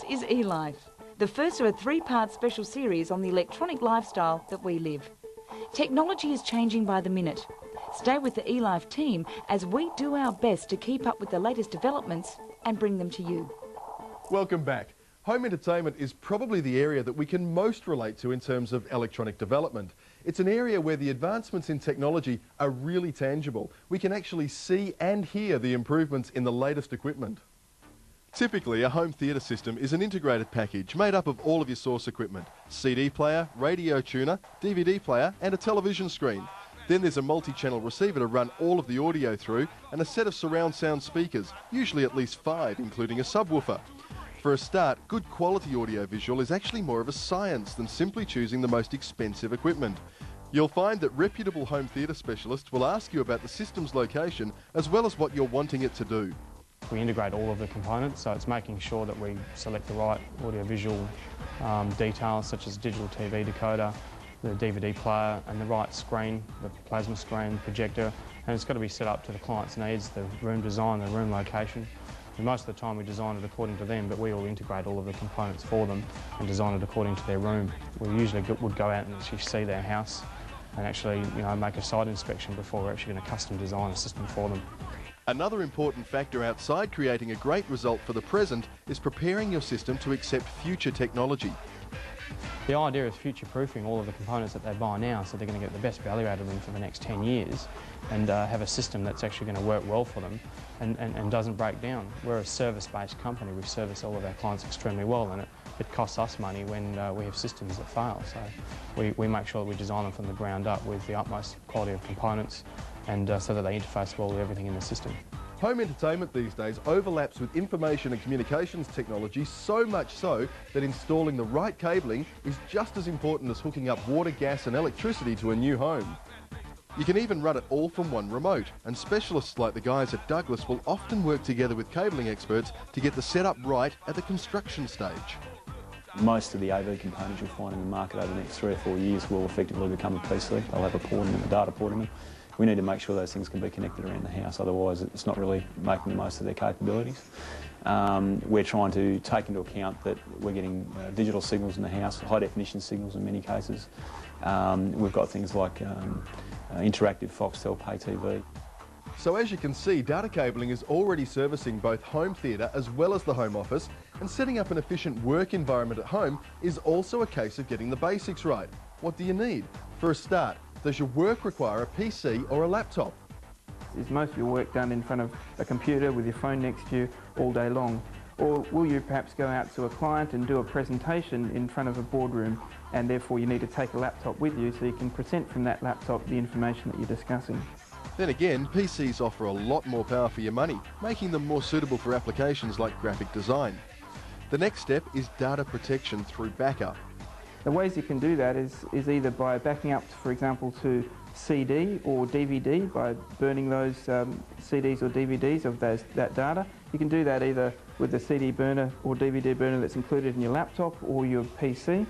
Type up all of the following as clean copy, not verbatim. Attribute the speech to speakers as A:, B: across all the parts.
A: is Elife, the first of a three-part special series on the electronic lifestyle that we live. Technology is changing by the minute. Stay with the Elife team as we do our best to keep up with the latest developments and bring them to you.
B: Welcome back. Home entertainment is probably the area that we can most relate to in terms of electronic development. It's an area where the advancements in technology are really tangible. We can actually see and hear the improvements in the latest equipment. Typically, a home theatre system is an integrated package made up of all of your source equipment: CD player, radio tuner, DVD player and a television screen. Then there's a multi-channel receiver to run all of the audio through and a set of surround sound speakers, usually at least 5, including a subwoofer. For a start, good quality audio-visual is actually more of a science than simply choosing the most expensive equipment. You'll find that reputable home theatre specialists will ask you about the system's location as well as what you're wanting it to do.
C: We integrate all of the components, so it's making sure that we select the right audio-visual details such as digital TV decoder, the DVD player and the right screen, the plasma screen, projector, and it's got to be set up to the client's needs, the room design, the room location. And most of the time we design it according to them, but we will integrate all of the components for them and design it according to their room. We usually would go out and actually see their house and actually make a site inspection before we're actually going to custom design a system for them.
B: Another important factor outside creating a great result for the present is preparing your system to accept future technology.
C: The idea is future-proofing all of the components that they buy now, so they're going to get the best value out of them for the next 10 years and have a system that's actually going to work well for them and doesn't break down. We're a service-based company. We service all of our clients extremely well, and it costs us money when we have systems that fail. So we make sure that we design them from the ground up with the utmost quality of components and so that they interface well with everything in the system.
B: Home entertainment these days overlaps with information and communications technology, so much so that installing the right cabling is just as important as hooking up water, gas and electricity to a new home. You can even run it all from one remote, and specialists like the guys at Douglas will often work together with cabling experts to get the setup right at the construction stage.
D: Most of the AV components you'll find in the market over the next 3 or 4 years will effectively become a PC. They'll have a port in them, a data port in them. We need to make sure those things can be connected around the house, otherwise it's not really making the most of their capabilities. We're trying to take into account that we're getting digital signals in the house, high definition signals in many cases. We've got things like interactive Foxtel pay TV.
B: So as you can see, data cabling is already servicing both home theatre as well as the home office, and setting up an efficient work environment at home is also a case of getting the basics right. What do you need? For a start, does your work require a PC or a laptop?
E: Is most of your work done in front of a computer with your phone next to you all day long? Or will you perhaps go out to a client and do a presentation in front of a boardroom, and therefore you need to take a laptop with you so you can present from that laptop the information that you're discussing?
B: Then again, PCs offer a lot more power for your money, making them more suitable for applications like graphic design. The next step is data protection through backup.
E: The ways you can do that is either by backing up, for example, to CD or DVD, by burning those CDs or DVDs of that data. You can do that either with the CD burner or DVD burner that's included in your laptop or your PC.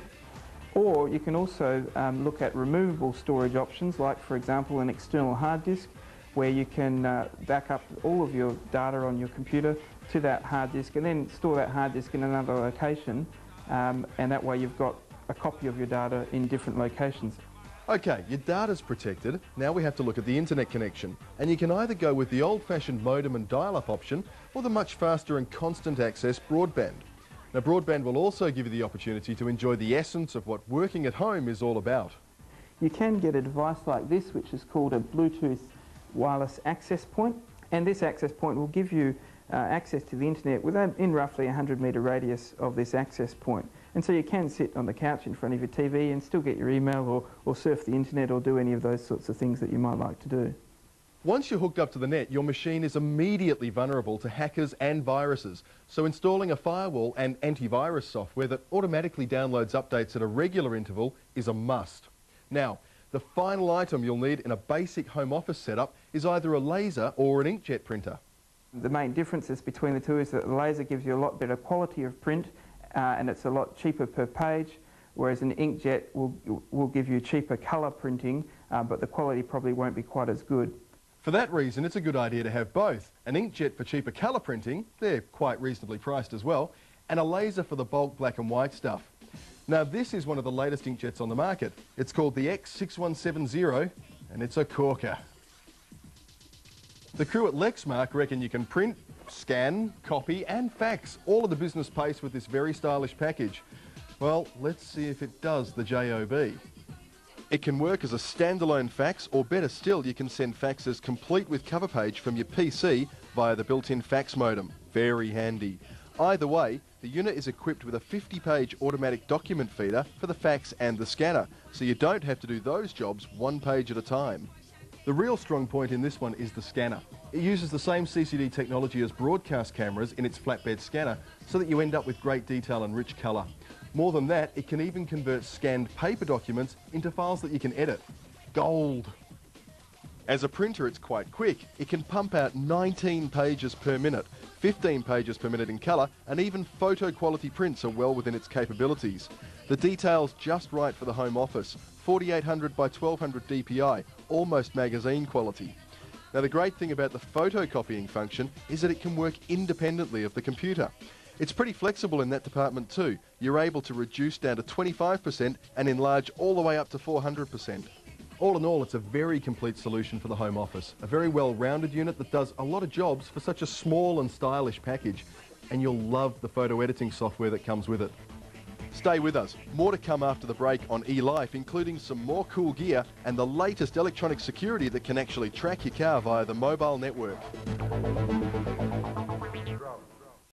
E: Or you can also look at removable storage options, like, for example, an external hard disk, where you can back up all of your data on your computer to that hard disk and then store that hard disk in another location, and that way you've got a copy of your data in different locations.
B: Okay, your data's protected. Now we have to look at the internet connection. And you can either go with the old-fashioned modem and dial-up option or the much faster and constant access broadband. Now broadband will also give you the opportunity to enjoy the essence of what working at home is all about.
E: You can get a device like this, which is called a Bluetooth wireless access point, and this access point will give you access to the internet within roughly a 100-metre radius of this access point. And so you can sit on the couch in front of your TV and still get your email or surf the internet or do any of those sorts of things that you might like to do.
B: Once you're hooked up to the net, your machine is immediately vulnerable to hackers and viruses. So installing a firewall and antivirus software that automatically downloads updates at a regular interval is a must. Now, the final item you'll need in a basic home office setup is either a laser or an inkjet printer.
E: The main differences between the two is that the laser gives you a lot better quality of print and it's a lot cheaper per page, whereas an inkjet will give you cheaper colour printing, but the quality probably won't be quite as good.
B: For that reason, it's a good idea to have both. An inkjet for cheaper colour printing, they're quite reasonably priced as well, and a laser for the bulk black and white stuff. Now this is one of the latest inkjets on the market. It's called the X6170 and it's a corker. The crew at Lexmark reckon you can print, scan, copy and fax all of the business pace with this very stylish package. Well, let's see if it does the JOB. It can work as a standalone fax, or better still, you can send faxes complete with cover page from your PC via the built-in fax modem. Very handy. Either way, the unit is equipped with a 50-page automatic document feeder for the fax and the scanner, so you don't have to do those jobs one page at a time. The real strong point in this one is the scanner. It uses the same CCD technology as broadcast cameras in its flatbed scanner, so that you end up with great detail and rich colour. More than that, it can even convert scanned paper documents into files that you can edit. Gold! As a printer, it's quite quick. It can pump out 19 pages per minute, 15 pages per minute in colour, and even photo quality prints are well within its capabilities. The detail's just right for the home office, 4800 by 1200 DPI, almost magazine quality. Now the great thing about the photocopying function is that it can work independently of the computer. It's pretty flexible in that department too. You're able to reduce down to 25% and enlarge all the way up to 400%. All in all, it's a very complete solution for the home office. A very well-rounded unit that does a lot of jobs for such a small and stylish package. And you'll love the photo editing software that comes with it. Stay with us. More to come after the break on eLife, including some more cool gear and the latest electronic security that can actually track your car via the mobile network.